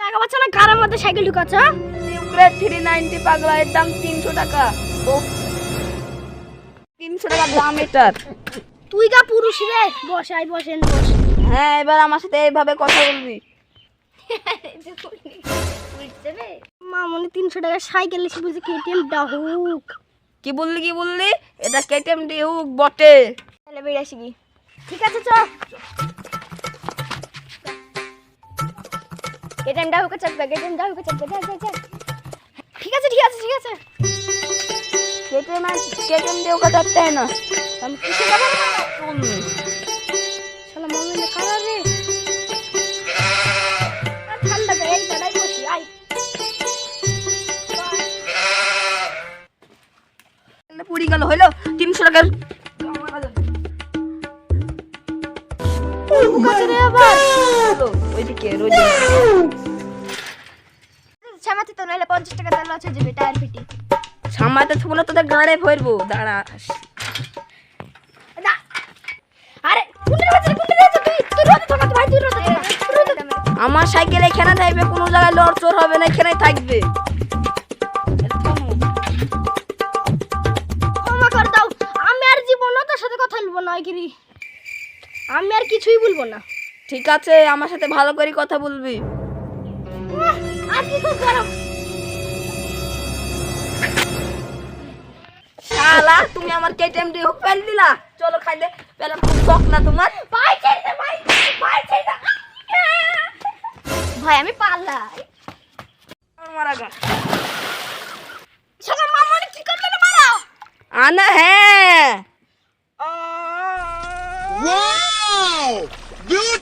টাকা পাচ্ছ না, কার মধ্যে সাইকেল ঢুকাচ্ছ? নিউক্লিয়ার 390 পাগলা, এর দাম 300 টাকা। ও 300 টাকা দাম এটার। তুই গা পুরুষ রে, বসাই বসেন বস। হ্যাঁ, এবার আমার সাথে এইভাবে কথা বলবি। মামনি 300 টাকা সাইকেল এসে বুঝি কেটিএম ডাহুক। কি বললি? এটা কেটিএম ডিউক বটে। তাহলে বেড়ে আসি কি? ঠিক আছে চ। কেটিএম ডাহুকে চাপবে, কেটিএম ডাহুকে চাপবে, যা। ঠিক আছে। কেটিএম ডিউক চাপতে হয় না। আমি কিসে যাব? শালা মামনি কারা রে? ঠান্ডা তো এই দাঁড়াই বসি আই। পুরি গেল হইলো 300 টাকার। কাছে আবার ওইদিকে ছামাতে তো নাইলে 50 টাকা তেল আছে যাবে টায়ার ফিটি। সামাতে থুব না, তোদের গাড়ে ভরবো। দাঁড়া। আরে কোনটা বাজে তুই রোদে থাকা ভাই, তুই রোদে থাকা। আমার সাইকেল এখানে থাকবে, কোনো জায়গায় লড়চড় হবে না, এখানেই থাকবে। ক্ষমা কর দাও, আমি আর জীবনও তোর সাথে কথা বলবো না গিরি। আমি আর কিছুই বলবো না। ঠিক আছে, আমার সাথে ভালো করে কথা বলবি। আর কি খুব গরম। শালা, তুমি আমার কেটিএম ডিউক ফেল দিলা। চলো খাইলে পেলা, খুব শখ না তোমার? ভাই ছেড়ে দে ভাই ছেড়ে দে। ভাই আমি পালাই। মারা গা। শালা মামনি কি করলে না মারা? আনা হ্যাঁ। Wow! Beautiful!